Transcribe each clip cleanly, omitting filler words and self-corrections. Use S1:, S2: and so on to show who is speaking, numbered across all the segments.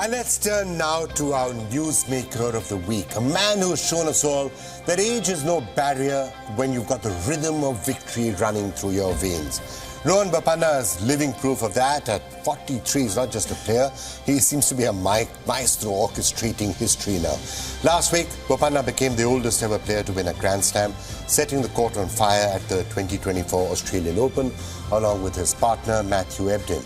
S1: And let's turn now to our newsmaker of the week, a man who's shown us all that age is no barrier when you've got the rhythm of victory running through your veins. Rohan Bopanna is living proof of that. At 43, he's not just a player, he seems to be a maestro orchestrating history now. Last week, Bopanna became the oldest ever player to win a Grand Slam, setting the court on fire at the 2024 Australian Open, along with his partner Matthew Ebden.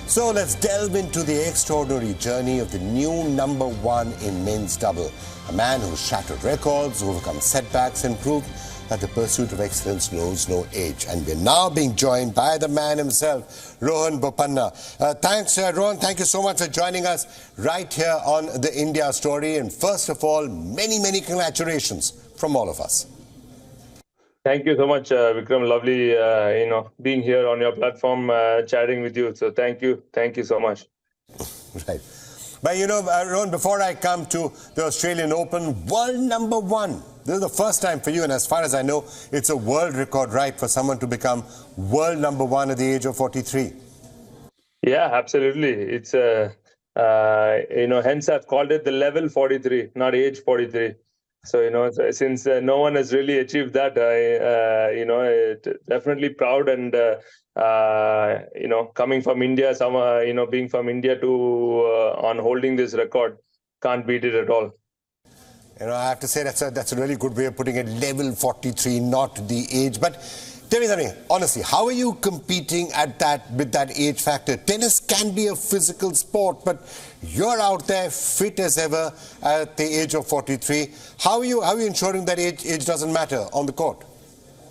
S1: So let's delve into the extraordinary journey of the new #1 in men's double, a man who shattered records, overcome setbacks and proved that the pursuit of excellence knows no age. And we're now being joined by the man himself, Rohan Bopanna. Thanks, Rohan. Thank you so much for joining us right here on the India Story. And first of all, many, many congratulations from all of us.
S2: Thank you so much, Vikram. Lovely, being here on your platform, chatting with you. So thank you so much.
S1: Right. But Rohan, before I come to the Australian Open, world #1. This is the first time for you, and as far as I know, it's a world record, right, for someone to become world #1 at the age of 43.
S2: Yeah, absolutely. It's hence I've called it the level 43, not age 43. So, since no one has really achieved that, definitely proud and, coming from India, being from India to on holding this record, can't beat it at all.
S1: I have to say that's a really good way of putting it, level 43, not the age. But tell me something, honestly, how are you competing with that age factor? Tennis can be a physical sport, but you're out there fit as ever at the age of 43. How are you ensuring that age doesn't matter on the court?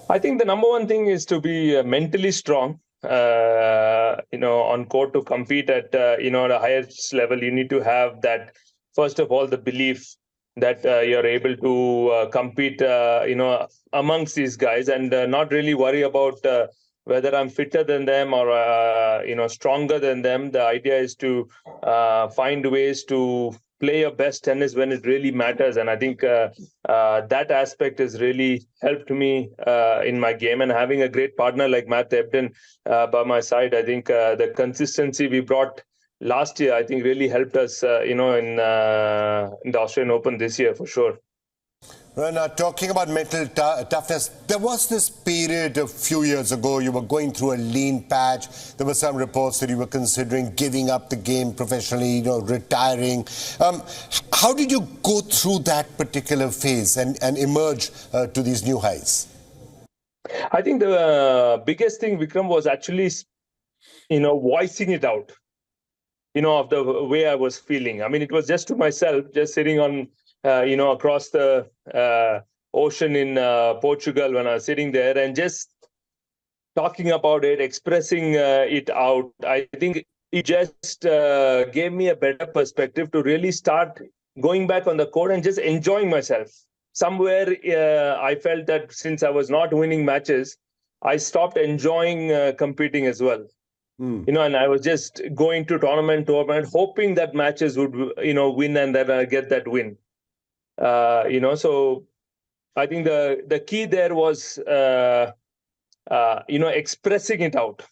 S2: I think the #1 thing is to be mentally strong, on court to compete at, the highest level. You need to have that, first of all, the belief that you're able to compete, amongst these guys and not really worry about whether I'm fitter than them or, stronger than them. The idea is to find ways to play your best tennis when it really matters. And I think that aspect has really helped me in my game. And having a great partner like Matt Ebden by my side, I think the consistency we brought last year, I think, really helped us, in the Australian Open this year, for sure.
S1: Well, now, talking about mental toughness, there was this period a few years ago, you were going through a lean patch. There were some reports that you were considering giving up the game professionally, retiring. How did you go through that particular phase and emerge to these new highs?
S2: I think the biggest thing, Vikram, was actually, voicing it out. Of the way I was feeling. I mean, it was just to myself, just sitting on, across the ocean in Portugal when I was sitting there and just talking about it, expressing it out. I think it just gave me a better perspective to really start going back on the court and just enjoying myself. Somewhere I felt that since I was not winning matches, I stopped enjoying competing as well. And I was just going to tournament, hoping that matches would, win and then I get that win. So I think the key there was, expressing it out.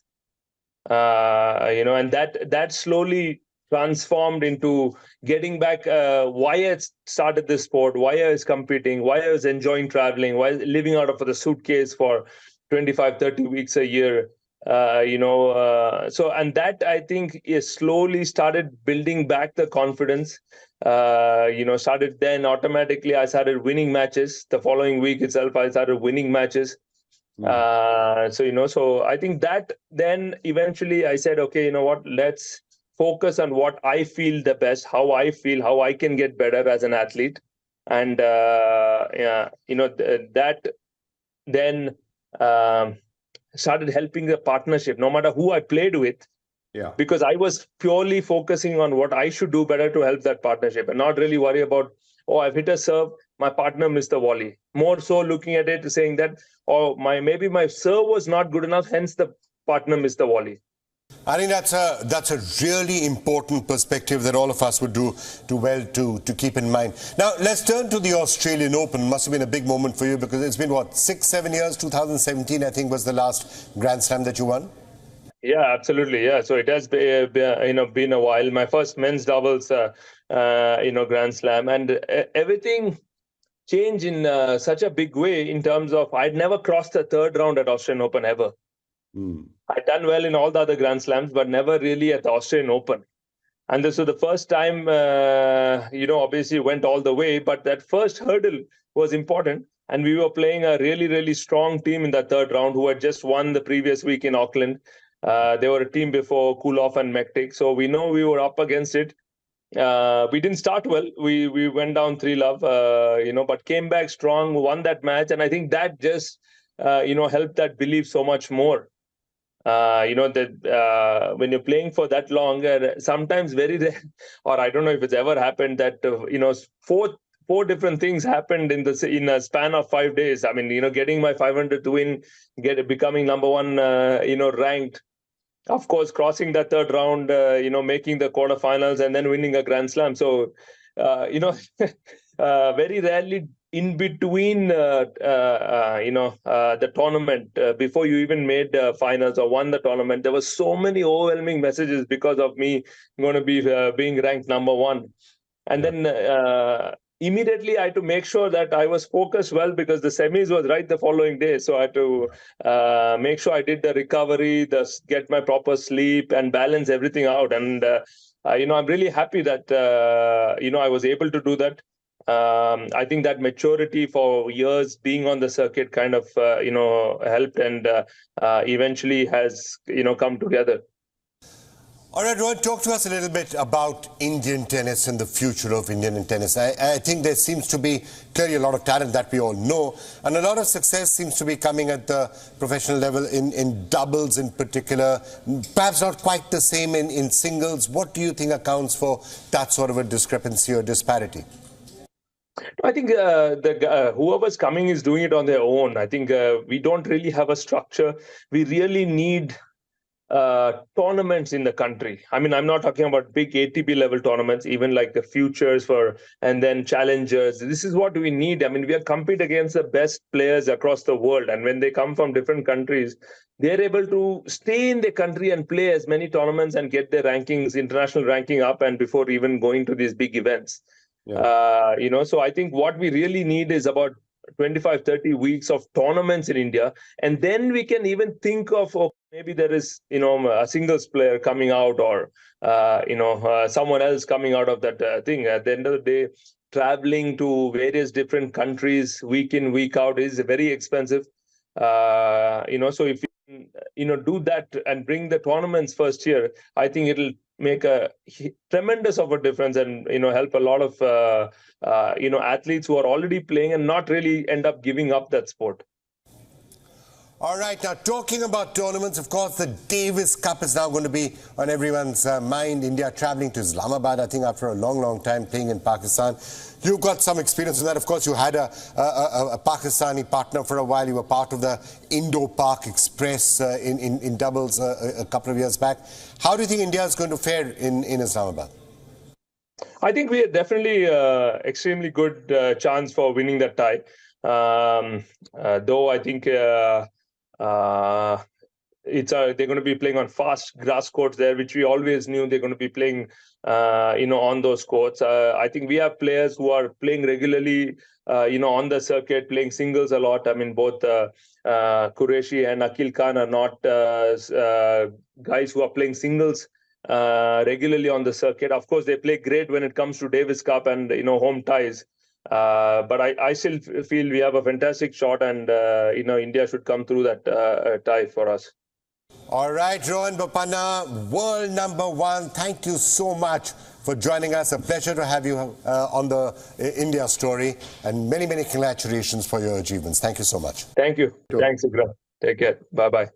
S2: And that slowly transformed into getting back why I started this sport, why I was competing, why I was enjoying traveling, why living out of the suitcase for 25, 30 weeks a year. And that, I think, is slowly started building back the confidence. Started then automatically, I started winning matches. The following week itself, I started winning matches. So I think that then eventually I said, okay, you know what, let's focus on what I feel the best, how I feel, how I can get better as an athlete. And, that then, started helping the partnership, no matter who I played with, because I was purely focusing on what I should do better to help that partnership and not really worry about, I've hit a serve, my partner missed the volley. More so looking at it, saying that, maybe my serve was not good enough, hence the partner missed the volley.
S1: I think that's a really important perspective that all of us would do well to keep in mind. Now, let's turn to the Australian Open. Must have been a big moment for you because it's been, 6-7 years? 2017, I think, was the last Grand Slam that you won?
S2: Yeah, absolutely. Yeah, so it has been a while. My first men's doubles, Grand Slam, and everything changed in such a big way in terms of I'd never crossed the third round at Australian Open ever. I'd done well in all the other Grand Slams, but never really at the Australian Open. And this was the first time, obviously went all the way, but that first hurdle was important. And we were playing a really, really strong team in that third round who had just won the previous week in Auckland. They were a team before Kulov and Mektic. So we know we were up against it. We didn't start well. We went down 3-love, but came back strong, won that match. And I think that just, helped that belief so much more. That when you're playing for that long, sometimes very rare, or I don't know if it's ever happened that four different things happened in a span of 5 days. I mean, getting my 500th win, becoming number one, ranked. Of course, crossing that third round, making the quarterfinals, and then winning a Grand Slam. So, very rarely in between, the tournament, before you even made finals or won the tournament, there were so many overwhelming messages because of me going to be being ranked number one. And then immediately I had to make sure that I was focused well because the semis was right the following day. So I had to make sure I did the recovery, get my proper sleep and balance everything out. And, I'm really happy that, I was able to do that. I think that maturity for years being on the circuit kind of, helped and eventually has, come together.
S1: All right, Rohan, talk to us a little bit about Indian tennis and the future of Indian tennis. I think there seems to be clearly a lot of talent that we all know, and a lot of success seems to be coming at the professional level in doubles in particular, perhaps not quite the same in singles. What do you think accounts for that sort of a discrepancy or disparity?
S2: I think whoever's coming is doing it on their own. I think we don't really have a structure. We really need tournaments in the country. I mean, I'm not talking about big ATP level tournaments, even like the futures and then challengers. This is what we need. I mean, we are compete against the best players across the world. And when they come from different countries, they're able to stay in the country and play as many tournaments and get their rankings, international ranking up and before even going to these big events. Yeah. So I think what we really need is about 25, 30 weeks of tournaments in India. And then we can even think of, maybe there is, a singles player coming out or, someone else coming out of that thing. At the end of the day, traveling to various different countries week in, week out is very expensive. So if you do that and bring the tournaments first year, I think it'll make a tremendous of a difference and help a lot of athletes who are already playing and not really end up giving up that sport.
S1: All right, now talking about tournaments, of course, the Davis Cup is now going to be on everyone's mind. India traveling to Islamabad, I think, after a long, long time playing in Pakistan. You've got some experience in that. Of course, you had a Pakistani partner for a while. You were part of the Indo-Pak Express in doubles a couple of years back. How do you think India is going to fare in Islamabad?
S2: I think we are definitely extremely good chance for winning that tie. Though I think they're going to be playing on fast grass courts there, which we always knew they're going to be playing, on those courts. I think we have players who are playing regularly, on the circuit, playing singles a lot. I mean, both Qureshi and Akil Khan are not guys who are playing singles regularly on the circuit. Of course, they play great when it comes to Davis Cup and, home ties. But I still feel we have a fantastic shot and, India should come through that tie for us.
S1: All right, Rohan Bopanna, world number one. Thank you so much for joining us. A pleasure to have you on the India story and many, many congratulations for your achievements. Thank you so much.
S2: Thank you. Sure. Thanks, Ikram. Take care. Bye-bye.